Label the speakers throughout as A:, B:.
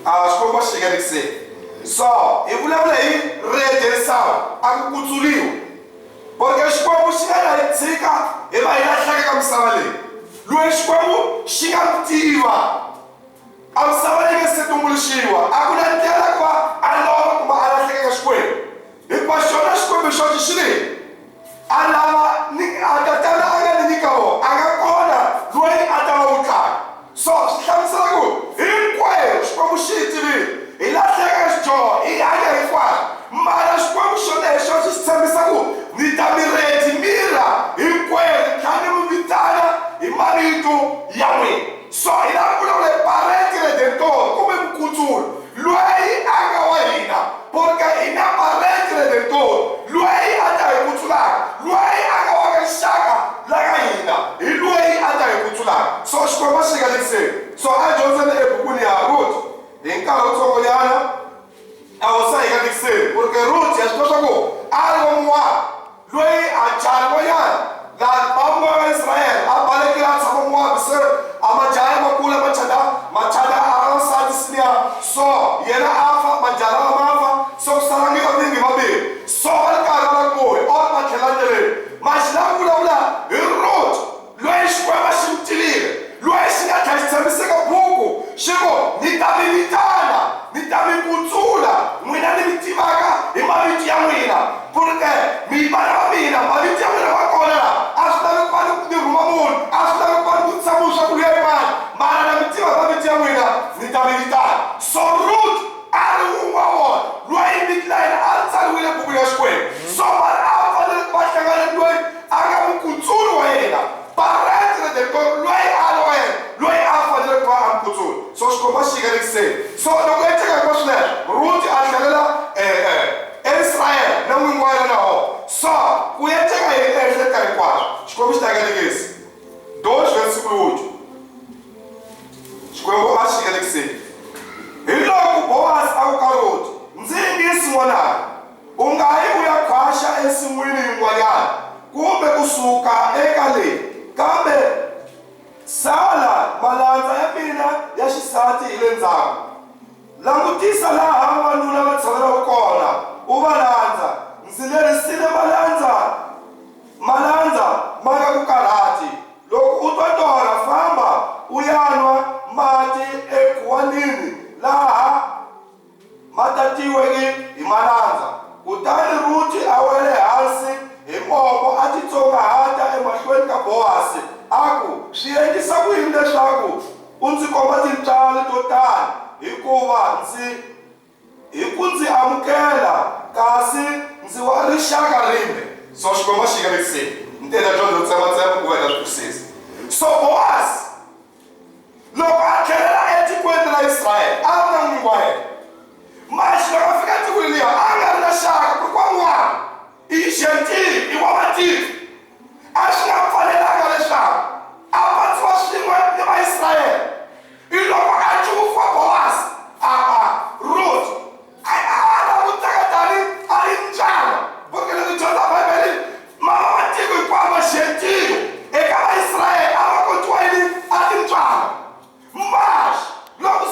A: Xikwembu xi ringanerise. So hi vulavula hi rejerisao a ku kutsuliwa, porque Xikwembu xi nga hi tshika hi va hi lahleka ka misava leyi. Loyi Xikwembu xi nga n'wi tiva a misava leyi nga se tumbuluxiwa, a ku na ndlela ku va a lova kumbe a lahleka ka Xikwembu. Hikuva xona Xikwembu xona xi ri a lava a tatana a nga ni nyika wona, a nga kona loyi a ta va wutlaka. So swi hlamusela ku hinkwerhu Xikwembu xi hi tivile hi lahleka ka xidyoho, hi hanya hinkwaswo, mara Xikwembu xona hi xona xi tshembisa ku ni ta mi redimira hinkwerhu, ni tlhela ni mi vitana hi mavito ya n'wina. So hi la vulavula hi parenti redentor kumbe mukutsulo loyi a nga wa hina, porque hi na parenti redentor loyi a ta hi kutsulaka, loyi a nga wa ka rixaka la ka hina, hi loyi a ta hi kutsulaka. So Xikwembu xi ringanerisile. So a dyondzeni ebukwini ya Ruth hi nkarhi wutsongonyana a hosa hi ringanerisile, porque Ruth ya swi tiva swa ku a ri wa n'wana loyi a jahha n'wanyana van'wana va Israyele a balekile a tshama Moabi, se a majaha ma kula machada a wansati siniya. So yena a fa, majaha lama ma fa, so ku sala vingi vambirhi. So va ri karhi va ri kuhi or va tlhela ndleleni. Ma xi lava vulavula hi Ruth loyi Xikwembu xi n'wi tivile, loyi xi nga tlhela xi tshamiseka buku xi ku ni ta mi vitana, ni ta mi kutsula n'wina ni mi tivaka hi mavito ya n'wina, porque mi vana va mina mavito ya n'wina va kona laha. A swi lavi ku va ni rhuma munhu, a swi lavi ku va ni vutisa munhu swa ku luya yin'wana, mara na mi tiva mavito ya n'wina ni ta mi vitana. So Ruth a ri wun'we wa vona loyi vito la yena a ri tsariwile buku ya Xikwembu. So mara a va fanele ku va hlangana loyi a nga mukutsuli wa yena, parenti redentor loyi a ri wa yena, loyi a fanele ku va a mukutsuli. So Xikwembu xi ringanerisile. So loko hi teka hinkwaswo swileswo, Ruth a tlhelela Israyele na n'winyi wa yena na wona. So ku ya teka hi ehleketa hinkwaswo Xikwembu xi ta ringanerise. Dois versículo 8. Xikwembu a xi ringanerisile. Hi loko Boaz a ku ka Ruth, ndzi yingisi n'wananga, u nga yi u ya khwaxa ensin'wini yin'wanyana kumbe kusuka eka leyi, kambe sala malandza ya mina ya xisati hi le ndzhaku. Langutisa laha vavanuna va tshamelaka kona u va landza. Ndzi lerisile malandza ma nga ku karhati. Loko u twa torha famba u ya nwa mati ekhuwanini laha ma tatiweke hi malandza. Kutani Ruth a wele hansi hi mombo a titsongahata emahlweni ka Boasi a ku, swi endlisa ku yini leswaku u ndzi komba tintswalo to tani, hikuva hi ku ndzi amukela kasi ndzi wa rixaka rimbe. So Xikwembu xi ringanerisile. Ni tela dyondzo yo tsematsema ku veka swi twisisa. So Boaz loko a tlhelela etikweni ra Israyele a ri na n'winyi wa yena, maxi loko a fika etikweni liya a nga ri na xaka ku kwa n'wana i Gentile, i wa matiko. A swi nga fanelanga leswaku a patsiwa swin'we ni Vaisrayele. I loko a cufa Boaz Ruth a languteka tani a ri ndyangu, porque loko dyondza Bibele mama matiko hinkwawo ma Gentile eka Vaisrayele a va kotiwa yini a ti ndyangu. Maxi loko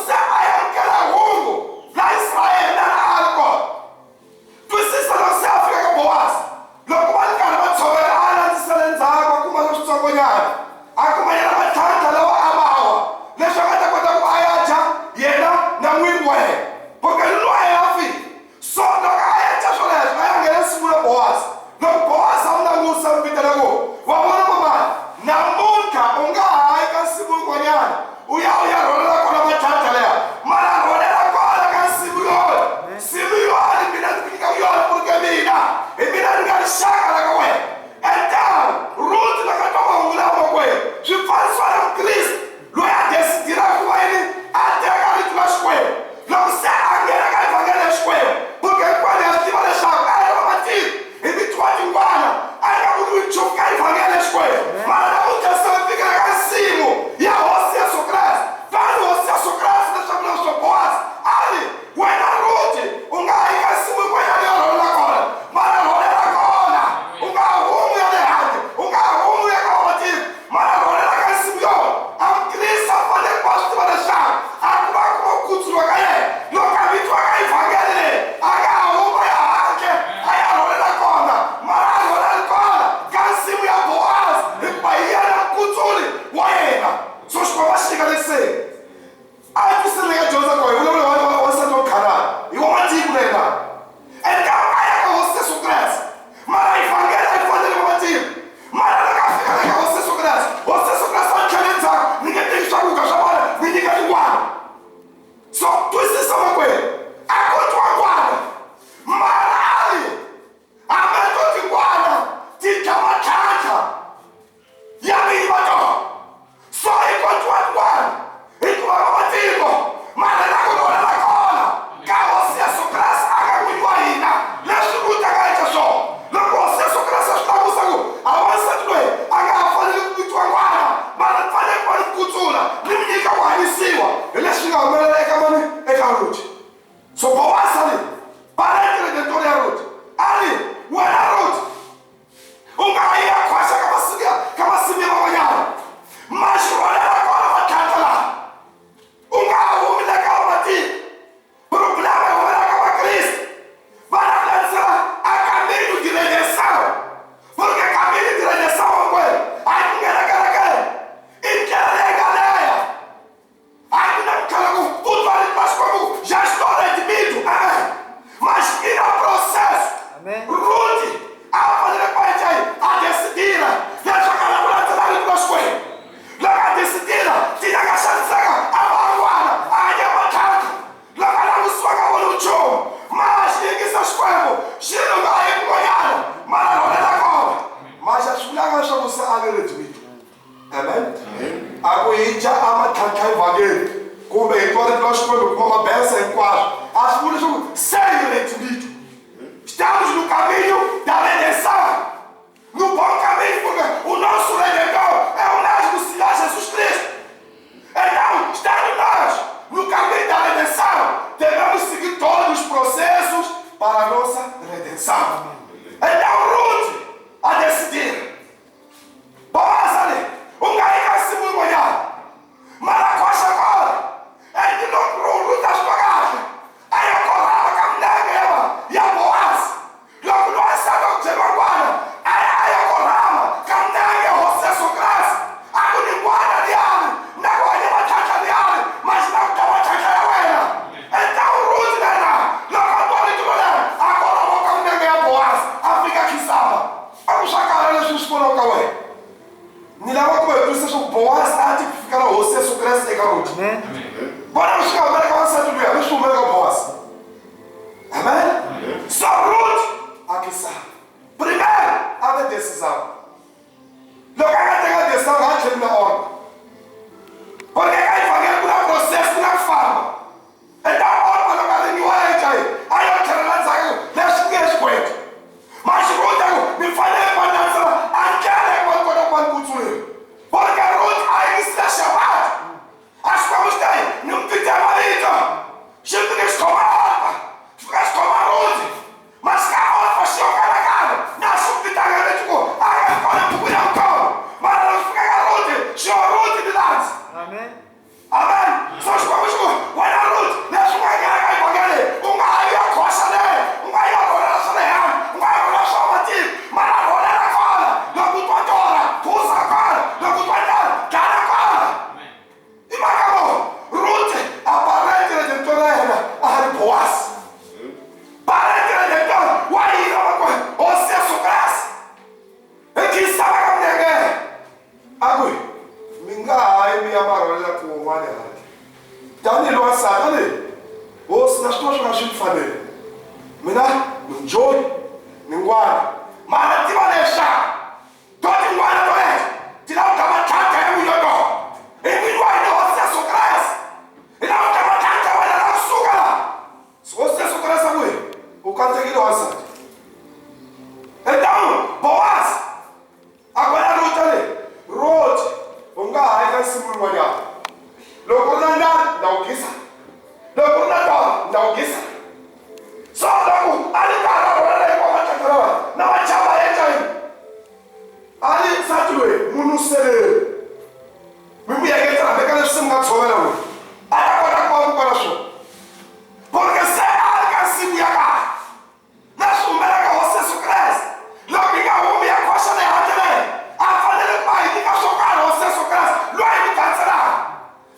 A: Ruth. So Boaz ali, parente redentor ya Ruth. Ali, wena Ruth. Ungaia kwasha kama simia manyana. Mas olha agora batata lá. Umile kama mati. Problema é olhar kama Cristo. Para lançar a caminho de redenção. Porque caminho de redenção é coisa. Aí ninguém e que é galera. Aí não quero tudo ali, mas como já estou redimido. Mas ir ao processo.
B: Amém.
A: Ruth, a fazer parte aí, a decidida. Deixa a cara para tirar de nós coisas. Logo decidida, tinha que achar de saga, a vanguarda, a diamantata. Logo a luz sua acabou no chão. Mas ninguém se escolheu. Chino vai empunhado. Mas não é da cobra. Mas a escolha acha você a redimido. Amém? Aguinha amatata e vagueiro. Como é que nós comemos com uma peça em quadro. As mulheres são sem redimido. Estamos no caminho da redenção. No bom caminho, porque o nosso Redentor é o mesmo Senhor Jesus Cristo. Então, estando nós no caminho da redenção, devemos seguir todos os processos para a nossa redenção. Então, Ruth, a decidir. Boaz ali, gaíca se murmurando. Maracocha agora. Ele não Ruth as bagagens. Aí eu corrava com a mulher e a Boaz. Logo nós sabemos que não guarda. Aí eu corrava com a mulher você sua graça. A linguagem de ali. Não é uma chacha de ali. Mas não tem uma chacha de ela. Então Ruth não é lá. Logo a tua de mulher. Agora eu vou com a mulher e a Boaz. A fica aqui sábado. Vamos sacar eles nos foram com ele. Nilava como eu disse, o Boaz a tipo ficar lá. Você sua graça e garoto. Bora chegar a América avançada do dia. Vamos para o América Boaz. Amém? Só Ruth aqui está. Primeiro, a decisão. Não quer ter a decisão antes da ordem. Porque quem faz o processo não forma. Então a ordem não quer nenhuma gente aí. Aí eu quero lançar, deixa que respeito. Mas Ruth, me falei para lançar, aquela quando construir. Porque Ruth aí está chamada. As coisas têm, não tem marido. Sempre que estou mal. Fica como a Ruth. Mas que a outra se carregada. Não subita a tipo, aí agora eu vou cuidar o cão. Mas não fica a Ruth. Se a Ruth de lado.
B: Amém.
A: Amém. São as coisas que olha a Ruth. Deixa uma guerra aí para ele. Aí a costa dele. Aí agora ela se leva. Aí agora ela só bate. Mas agora ela cola. Não custa agora. Puxa agora. Não custa agora. Cara agora. E mas acabou. Ruth, a parente redentora era a Boaz. Parente redentor, o aí é uma coisa. Você é sua graça. E que estava com a mulher. Agui, minga aí me amarela com o maneira. Dani lo asa, Dani. O se nós estamos jogando fazer. Mina, não joy, não guarda. Mas te vai deixar. Todo mundo guarda do resto. Tirar o tamatata é o melhor. E me guarda você é sua graça. E não tem uma tanta olha na açúcar. Se você é sua graça, Agui, o canto é que não asa. Então, Boaz, agora Ruth ali. Ruth, aí vai se murmurar. Logo não quisa. Logo não quisa. Só logo, ali cara, olha como é que tá. Não é chama ele aí. Ali satue, munu sere. Mimi é que tá, pega esse mundo só não. Agora com o coração. Porque se alcança se viajar. Nós comeremos você se cresce. Logo que a homem a coxa de arte. A família do pai, fica chocado, você se cresce. Logo me cancelar.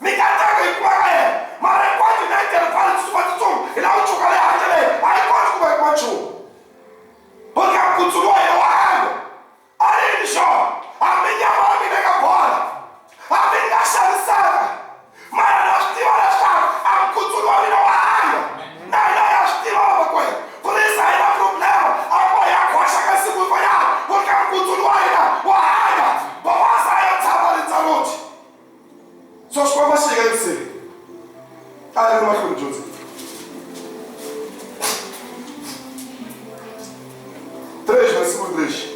A: Me cancelar e pagar. Mas enquanto nem ter falado de sua tudo, e não chocar a arte. Aí quanto como é quanto? Porque a cultura é o água. Ali no chão. A minha mãe me nega bola. A minha chave sabe. Mas nós temos a chave. A cultura não é água. Nós temos uma coisa. Por isso aí não é problema. Apoiar a coxa que se for apoiar. Porque a cultura ainda. O água. Vamos sair do trabalho de saúde. Só as coisas chegam a ser. Ah, não é mais Joseph. 3, versículo 3.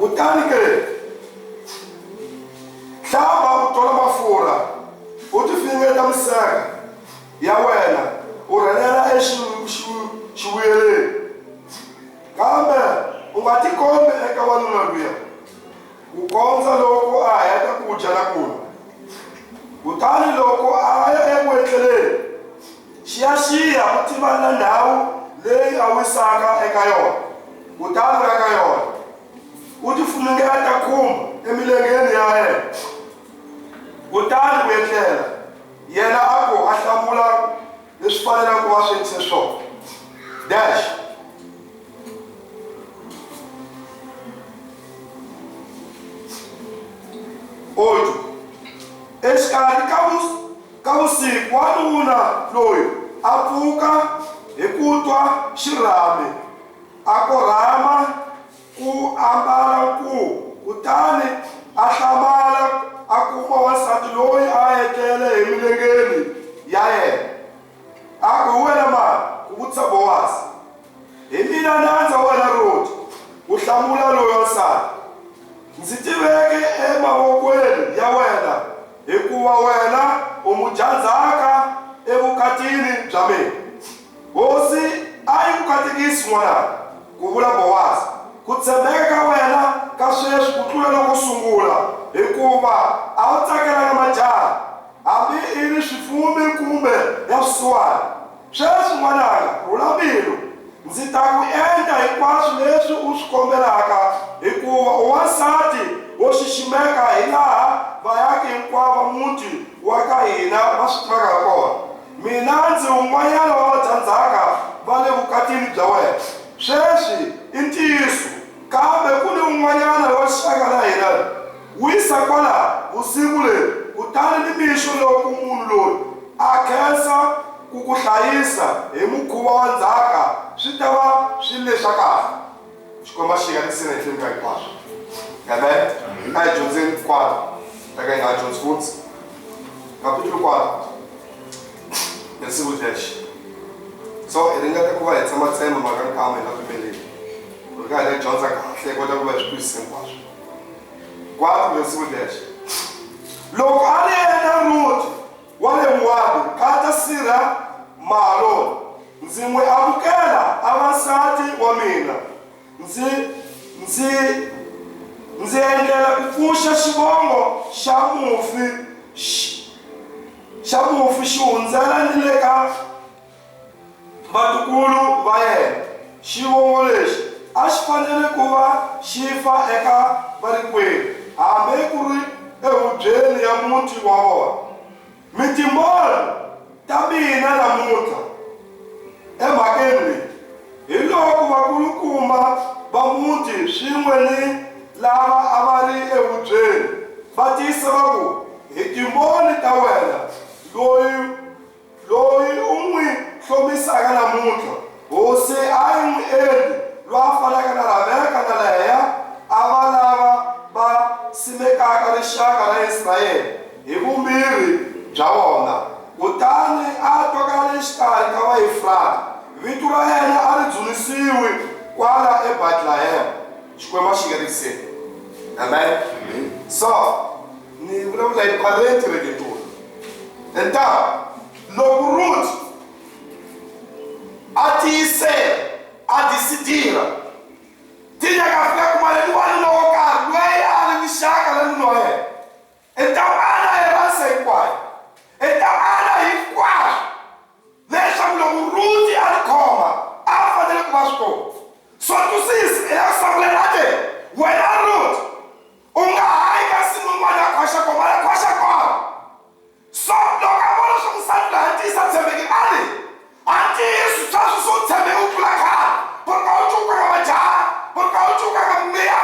A: kutani ke hlamba utola mafurha u ti finingeta misaka ya wena u rhelela xiwiyeleni kambe u nga tikombi eka wanuna luya ku kondza loko a heta ku dya na kunwa kutani loko a ya eku etleleni xiyaxiya u tiva na ndhawu leyi a wisaka eka yona kutani u ya ka yona u ti funengeta khumba emilengeni ya yena kutani u etlela yena a ku a hlamula leswi fanelaka ku va swi endlise swona dash oju exikarhi ka vusiku wanuna loyi a pfuka hi ku twa xirhami a korhama ku ambala nkuvu kutani a hlamala a kuma wansati loyi a etlele hi milengeni ya yena a ku wena mani ku vutisa Bowazi hi mina nandza wena roti ku hlamula loyi wansati ndzi tiveke emavokweni ya wena hikuva wena u mudyandzhaka evukatini bya mina hosi a yi ku katekisi n'wananga ku vula Bowazi ku tshembeka ka wena ka sweswi ku tlula loko sungula hikuva a wu tsakelanga majaha hambi i ri swifumi kumbe ya swisiwana sweswi n'wananga rhula mbilu ndzi ta ku endla hinkwaswo leswi u swi kombelaka hikuva u wansati wo xiximeka hi laha vayaki hinkwavo muti wa ka hina va swi tivaka ha kona mina ndzi un'wanyana wa vadyandzhaka va le vukatini bya wena sweswi i ntiyiso kambe ku ni un'wanyana wa xaka na hina wisa kwala vusiku leri kutani ni mixo loko munhu loyi a khensa ku ku hlayisa hi mukhuva wa ndzhaka swi ta va swi leswa kahle xikomba xi katekisini ehenhleni ka hinkwaswo amen a hi dyondzeni kwala eka hi nga dyondzi futhi kapitulu kwala hi siku lexi so hi ringeta ku va hi tsematsemba mhaka nkama hi nga pfumeleli ri ka hi ta dyondza kahle hi kota ku va hi swi twisisa hinkwaswo kwala hi siku lexi loko a ri yena Ruti wa le Mowabi kata Sira Mahaloni ndzi n'wi amukela a wansati wa mina ndzi endlela ku pfuxa xivongo xa mufi xi hundzela ni le ka vatukulu va yena xivongo lexi a xi fanele ku va xi fa eka varikweni hambi ku ri ehubyeni ya muti wa vona mitimbolo ta mina namuntlha emhakeni leyi hi loko vakulukumba va muti swin'we ni lava a va ri ehubyeni va tiyisa va ku hi timboni ta wena loyi u n'wi hlomisaka namuntlha hosi a yi n'wi endli loyi a fanaka na Raveka na Leya a va lava va simekaka rixaka ra Israyele hi vumbirhi bya vona kutani a twa le xikarhi ka vaEfrata vito ra yena a ri dzunisiwi kwala eBatlehema xikwembu xi katekiseni amen so ni vulavula hi parenti regetoni enta loko Ruti a tiyisela a disidira ti nyaka fika kuma le wanuna wo karhi loyi a ri ni xaka na nuna wa yena enta ana hi rasa hinkwayo enta ana hinkwaswo leswaku loko Ruti a ri khoma a fanele ku va swi kona so twisisi i ya kusavulelate wena Ruti u nga hayi ka simu n'wana ya khoxa koma ya khoxa kona so loko a vona swa musati loyi a tiyisa tshembeki a tiyisi sweswo swo tshembeka u tlula khale porka u cuka ka majaha porka u cuka ka mbiya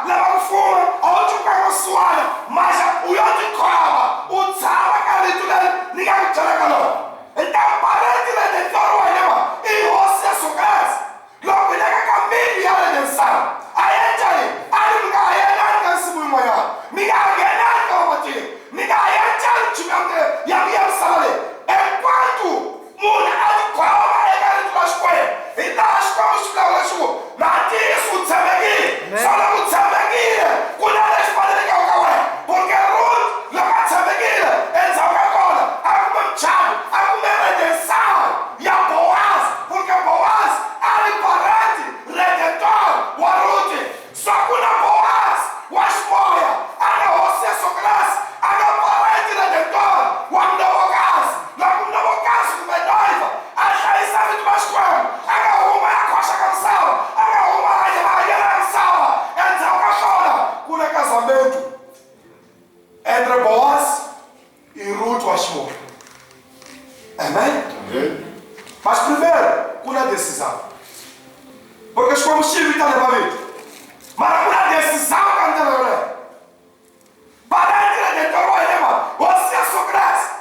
A: lava ku fuma a wu cuka ka swisiwana maxa u yo tikhoma u tshama ka rito leri ni nga ku byela ka lona hi ta parenti leti ntloro wa hina i hosi ya Sokrasi loko hi leka ka mbili ya le misava a endla yini a ri mi nga hayenani ka nsimu yin'wanyana mi nga nghenani ka vamatini mi nga endlani nchumu ya misava leyi hinkwatu munhu a tikhoma eka rito ra Xikwembu hi laha Xikwembu xi vulavula xi ku casamento entre Boaz e Ruth Washmore. Amém?
B: Amém.
A: Mas primeiro, qual é a decisão? Porque os combustíveis estão levando. Mas qual é a decisão que estão levando? Para entrar dentro do problema, você é sua graça.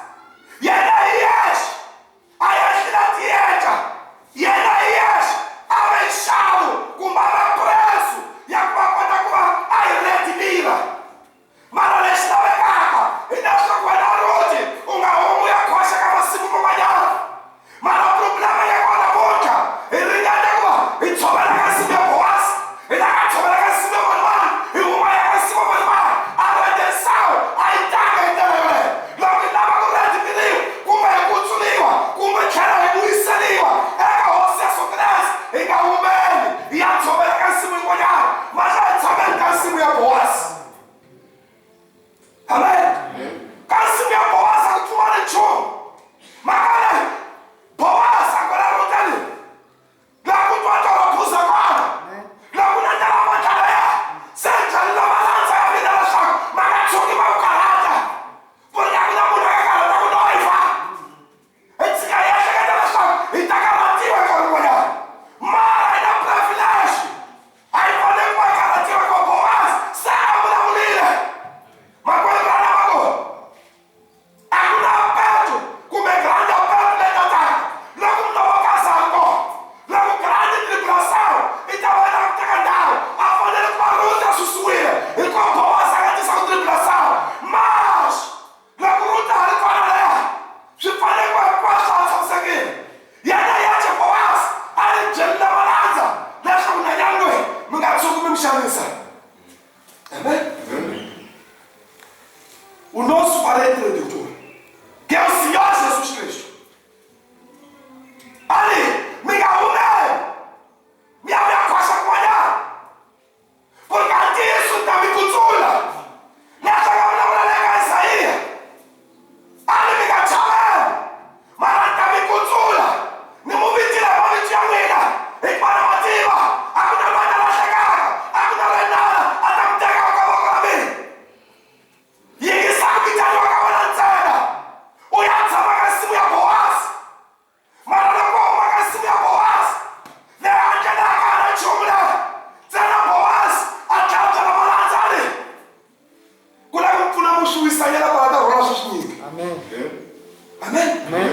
A: E ainda ias, aí a dieta, e ainda ias, abençoado, com baba preço, e a coisa com a retimida. Mas não está legal, e não está com a Ruth, uma homem e a coisa que vai se acompanhar. Mas o problema é agora a boca, ele ainda agora, e sobre a casa de Boaz, e na sobre a casa de Boaz, e uma é a casa de Boaz, a redenção, a itaga inteira, não me dava com redimido, como é curso língua, como é que era rebuíça língua, é que você é surpresa, e que o homem, e a sobre a casa de Boaz, mas a sobre a casa de Boaz. Amém? Casa de Boaz, a tua de chão, mas Boaz, agora não tem. Lá com tua torre agora. Lá com a tela batalha. Senta ali na balança a vida da sua. Mas a sua que vai o caráter. Porque a mulher cara tá com noiva. E se cair a chegada da sua. E tá garantido com a mulher. Mas ainda privilégio. Aí quando ele vai garantido com Boaz, sabe da mulher. Mas quando ele vai na bagulho. Agora perto. Como é grande a perto dentro da logo não vou casar agora. Logo grande tribulação. Então vai dar um tecandão. A maneira com a luta sussuíra. E com a boa sagradização tribulação. Mas, logo luta ali com a galera. Se falei com a salsa seguinte. E aí a gente boas. Aí gente da balança. Deixa eu me ganhar no me gato com me chamisa. Amém? O nosso parente redentor, que é o Senhor Jesus Cristo. Ali, me arrumei, me abre a coxa com porque disso está me cultura. Nessa galera legal isso aí. Ali me gachame, mas está me cultura. Me movi de lá, me tinha vida. E para a motiva, a que não vai dar chegada, a que não vai nada, até me pegar o cavalo para mim. E ele sabe que já joga na cena. O Yatsa vai se me Boaz. Mas não vou mais se me Boaz. Nem a gente da cara de mulher. Será Boaz. A causa da balança ali. Quando eu não sou isso aí, ela vai dar rocha comigo.
B: Amém.
A: Amém?
B: Amém.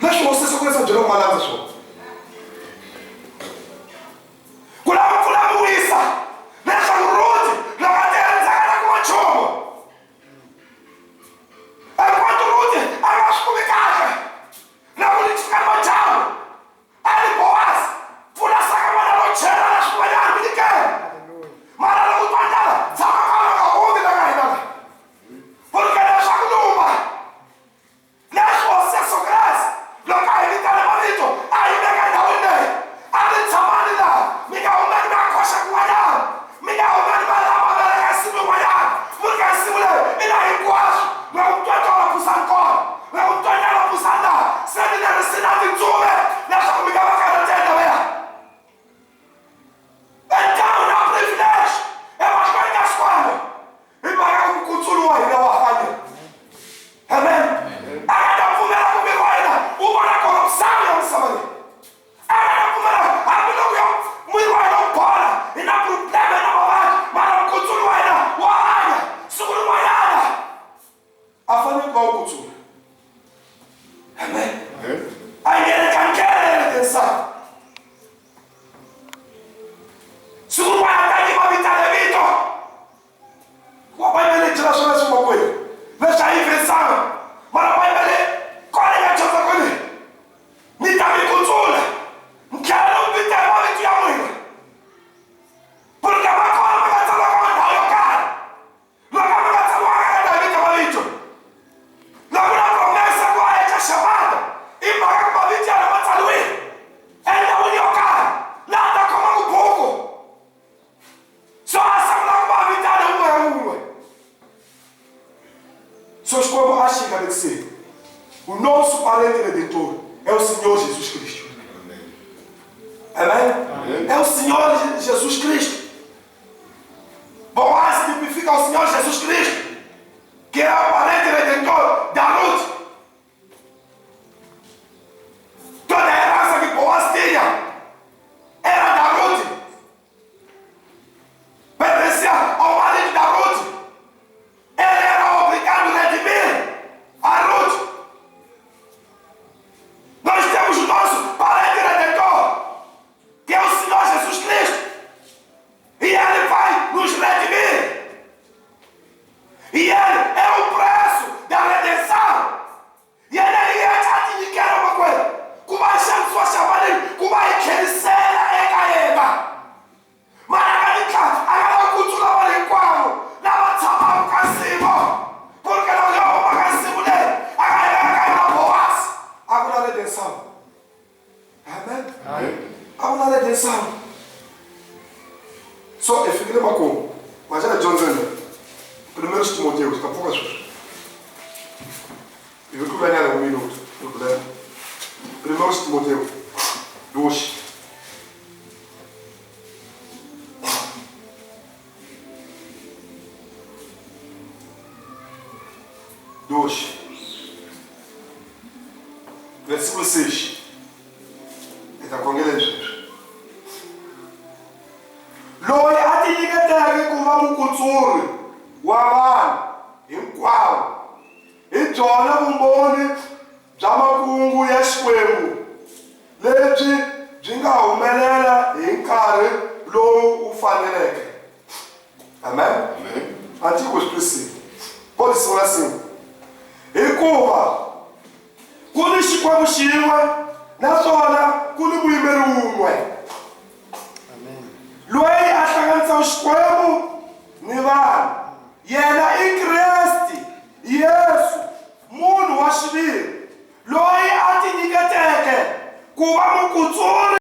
A: Deixa você só começar a tirar uma balança só. Quando eu não isso, deixa o Ruth. Não vai ter nada com a chama. Enquanto Ruth, a nossa comunicagem, na política mundial, ele Boaz, por essa câmara não tira nas comunidades de ninguém. Mas ela não vai dar, sabe a homem da garra. Porque deixa a numa, deixa você sua graça, não cai em cada momento, aí me ganha o inei. Ali chamando lá, me dá uma de minha coxa com a me dá uma de minha lama, assim no manhã, porque assim mulher, e daí quase. Não estou agora para o Sancor, não estou agora para o Sandá, se ele não ensinar de tudo, deixa comigo a cara dele também. Então, não é privilégio, é mais coisa das coisas. E pagar um culto aí, não arranha. Amém? Agora não comerá comigo ainda, uma na corrupção, não sabe. Agora não comerá, a não muito mais não para, e não problema, não vai, mas não culto ainda, o arranha, segura uma olhada. A família vai ao culto. Amém? A igreja quer atenção. Se não vai até que vai evitar de mito, o pai dele tira só uma coisa. Deixa aí pensando. Mas o pai dele, qual é a coisa com ele? Me dá me cultura. Não quero não me ter mal de amor. Porque a minha coisa vai gastar logo a mandar o cara. Logo a mandar o cara da vida vai mito. Logo na promessa agora é chamada. E pagar com a vida ela vai sair. Ele não uniu o cara. Nada como um pouco. Só essa mulher com a vida é uma. Só como a chega de ser. O nosso parente redentor é o Senhor Jesus Cristo. Amém? É o Senhor Jesus Cristo. Boaz Jesus Cristo, que é o parente redentor da Ruth. Toda a herança que Boaz tinha era da Ruth. Pertencia ao marido da Ruth. Ele era obrigado a redimir a Ruth. Nós temos o nosso parente redentor, que é o Senhor Jesus Cristo. E Ele vai nos redimir. E Ele é o preço da redenção. E Ele ia te indicar uma coisa. Como a gente sua chamada, como a gente será é caída. Mas agora continua ali quando não chamar o cassimo. Porque não é o cassimo dele. Agora Boaz. Agora a redenção. Amém? Amém. Agora a redenção. Só eu fiquei uma coisa. Mas era John Zender. Primeiro Timoteu, daqui a pouco as coisas. Eu vou ganhar um minuto. Primeiro Timoteu 2. Versículo 6. Está com ele. Loi atiniketeke kuva mukutsuri wa vanhu hinkwavo hi byona vumbhoni bya makungu ya Xikwembu lebyi byi nga humelela hi nkarhi lowu wu faneleke. Amen. Antigo Espírito. Pode ser assim. Hikuva ku ni Xikwembu xin'we naswona ku ni muyimeri wun'we loyi a hlanganisa Xikwembu ni vanhu. Yena i Kreste Yesu, munhu wa xiviri loyi a tinyiketeke ku va mukutsuri